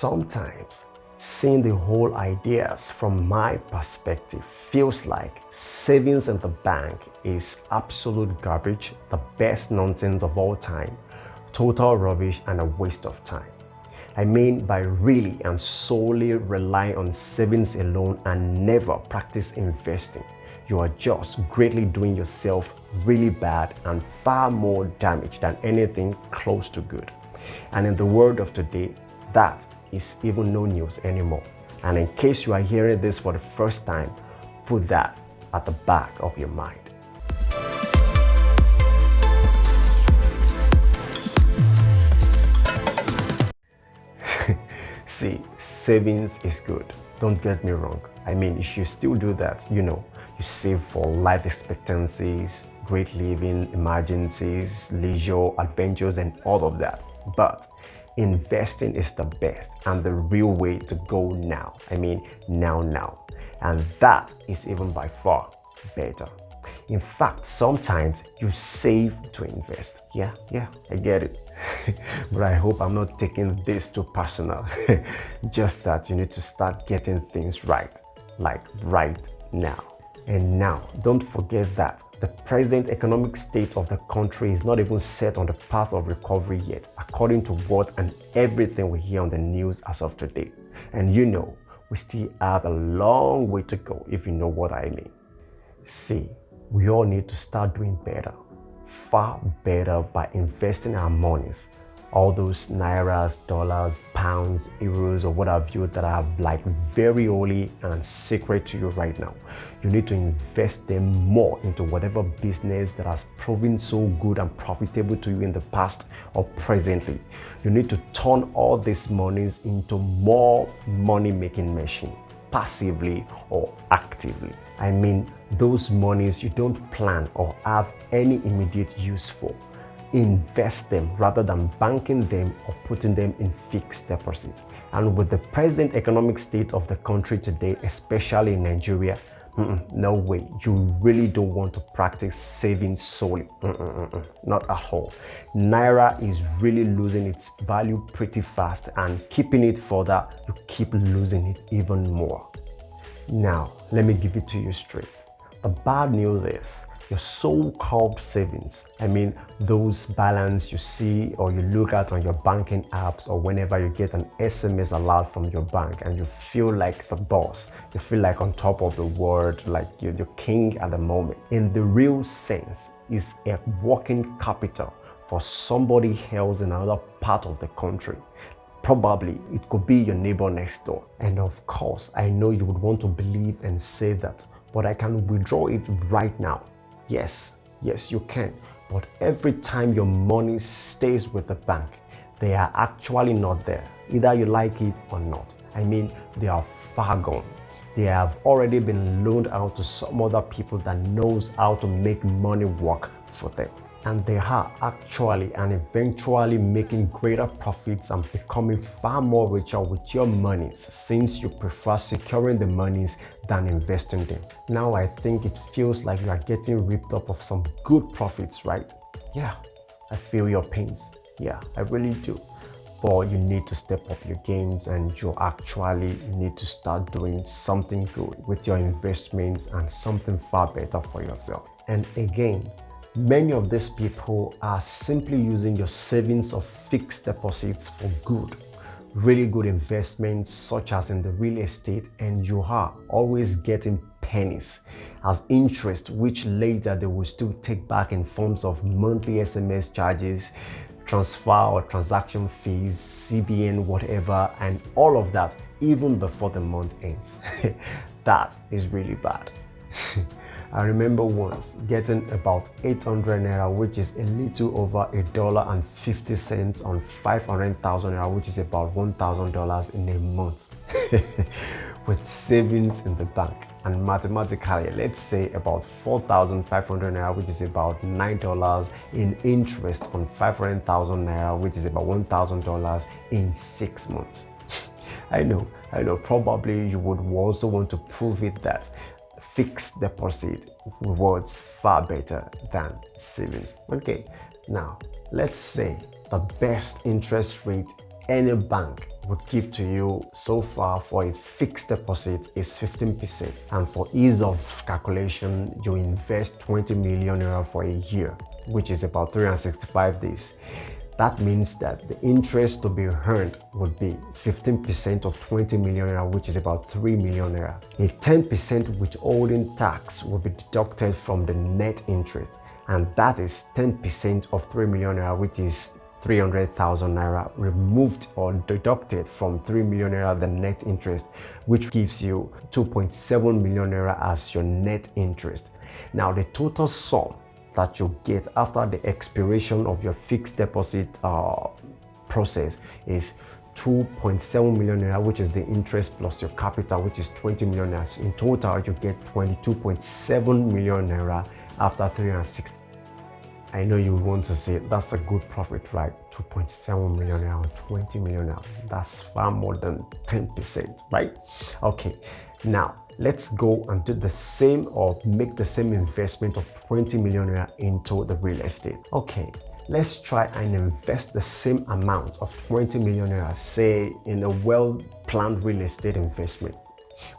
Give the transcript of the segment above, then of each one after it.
Sometimes seeing the whole ideas from my perspective feels like savings in the bank is absolute garbage, the best nonsense of all time, total rubbish and a waste of time. I mean by really and solely rely on savings alone and never practice investing, you are just greatly doing yourself really bad and far more damage than anything close to good. And in the world of today, that is even no news anymore. And in case you are hearing this for the first time, put that at the back of your mind. See, savings is good. Don't get me wrong. I mean, you should still do that. You save for life expectancies, great living, emergencies, leisure, adventures, and all of that. But investing is the best and the real way to go now. I mean, now. And that is even by far better. In fact, sometimes you save to invest. Yeah, I get it. But I hope I'm not taking this too personal. Just that you need to start getting things right, like right now. And now, don't forget that the present economic state of the country is not even set on the path of recovery yet, according to what and everything we hear on the news as of today. And we still have a long way to go, if you know what I mean. See, we all need to start doing better, far better, by investing our monies. All those nairas, dollars, pounds, euros, or what have you that are like very holy and sacred to you right now. You need to invest them more into whatever business that has proven so good and profitable to you in the past or presently. You need to turn all these monies into more money-making machine, passively or actively. I mean, those monies you don't plan or have any immediate use for. Invest them rather than banking them or putting them in fixed deposit. And with the present economic state of the country today, especially in Nigeria, no way. You really don't want to practice saving solely. Not at all. Naira is really losing its value pretty fast, and keeping it further, you keep losing it even more. Now, let me give it to you straight. The bad news is your so-called savings, I mean those balance you see or you look at on your banking apps, or whenever you get an SMS alert from your bank and you feel like the boss, you feel like on top of the world, like you're king at the moment. In the real sense, is a working capital for somebody else in another part of the country. Probably it could be your neighbor next door. And of course, I know you would want to believe and say that, but I can withdraw it right now. Yes, you can. But every time your money stays with the bank, they are actually not there, either you like it or not. I mean, they are far gone. They have already been loaned out to some other people that knows how to make money work for them. And they are actually and eventually making greater profits and becoming far more richer with your monies, since you prefer securing the monies than investing them. Now I think it feels like you are getting ripped up of some good profits, right? Yeah, I feel your pains. Yeah, I really do. But you need to step up your games, and you actually need to start doing something good with your investments and something far better for yourself. And again, many of these people are simply using your savings or fixed deposits for good, really good investments such as in the real estate, and you are always getting pennies as interest, which later they will still take back in forms of monthly SMS charges, transfer or transaction fees, CBN, whatever, and all of that even before the month ends. That is really bad. I remember once getting about 800 naira, which is a little over $1.50 on 500,000 naira, which is about $1,000 in a month, with savings in the bank. And mathematically, let's say about 4,500 naira, which is about $9 in interest on 500,000 naira, which is about $1,000 in 6 months. I know, probably you would also want to prove it that fixed deposit rewards far better than savings. Okay, now let's say the best interest rate any bank would give to you so far for a fixed deposit is 15%. And for ease of calculation, you invest 20 million naira for a year, which is about 365 days. That means that the interest to be earned would be 15% of 20 million naira, which is about 3 million naira. A 10% withholding tax will be deducted from the net interest, and that is 10% of 3 million naira, which is 300,000 naira, removed or deducted from 3 million naira, the net interest, which gives you 2.7 million naira as your net interest. Now, the total sum that you get after the expiration of your fixed deposit process is 2.7 million naira, which is the interest plus your capital, which is 20 million naira. In total, you get 22.7 million naira after 360. I know you want to say that's a good profit, right? 2.7 million naira and 20 million naira. That's far more than 10%, right? Okay, now let's go and do the same or make the same investment of 20 million naira into the real estate. Okay, let's try and invest the same amount of 20 million naira, say, in a well-planned real estate investment.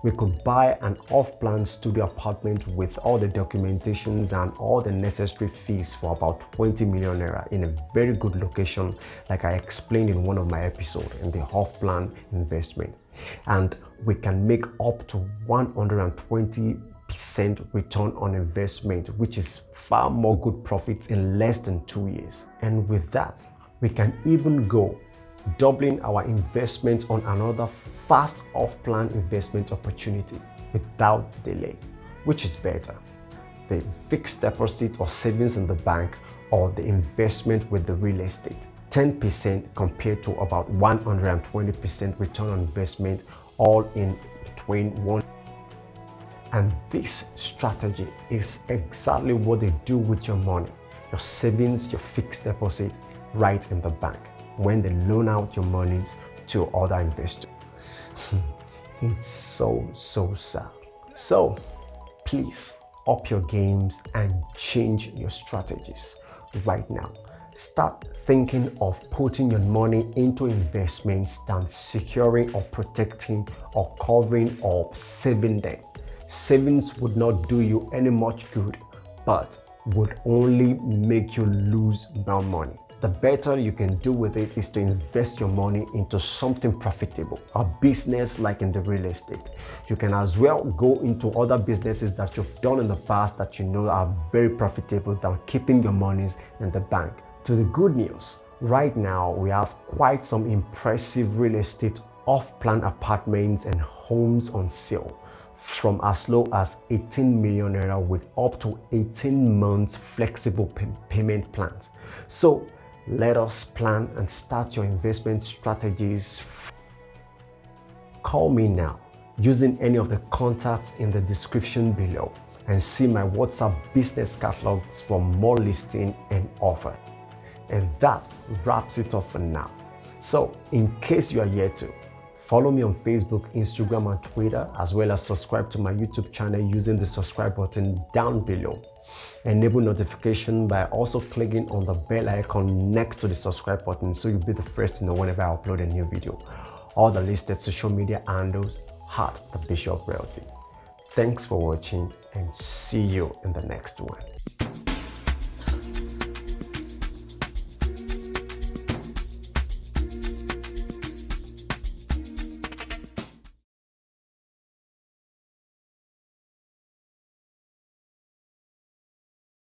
We could buy an off-plan studio apartment with all the documentations and all the necessary fees for about 20 million naira in a very good location, like I explained in one of my episodes in the off-plan investment. And we can make up to 120% return on investment, which is far more good profits in less than 2 years. And with that, we can even go doubling our investment on another fast off-plan investment opportunity without delay. Which is better, the fixed deposit or savings in the bank, or the investment with the real estate? 10% compared to about 120% return on investment, all in between one. And this strategy is exactly what they do with your money, your savings, your fixed deposit, right in the bank, when they loan out your money to other investors. It's so sad. So please up your games and change your strategies right now. Start thinking of putting your money into investments than securing or protecting or covering or saving them. Savings would not do you any much good, but would only make you lose more money. The better you can do with it is to invest your money into something profitable, a business like in the real estate. You can as well go into other businesses that you've done in the past that you know are very profitable than keeping your monies in the bank. To the good news, right now we have quite some impressive real estate off-plan apartments and homes on sale from as low as 18 million naira with up to 18 months flexible payment plans. So let us plan and start your investment strategies. Call me now using any of the contacts in the description below and see my WhatsApp business catalogs for more listing and offer. And that wraps it up for now. So in case you are yet to, follow me on Facebook, Instagram, and Twitter, as well as subscribe to my YouTube channel using the subscribe button down below. Enable notification by also clicking on the bell icon next to the subscribe button so you'll be the first to know whenever I upload a new video. All the listed social media handles at The Bishop Realty. Thanks for watching and see you in the next one.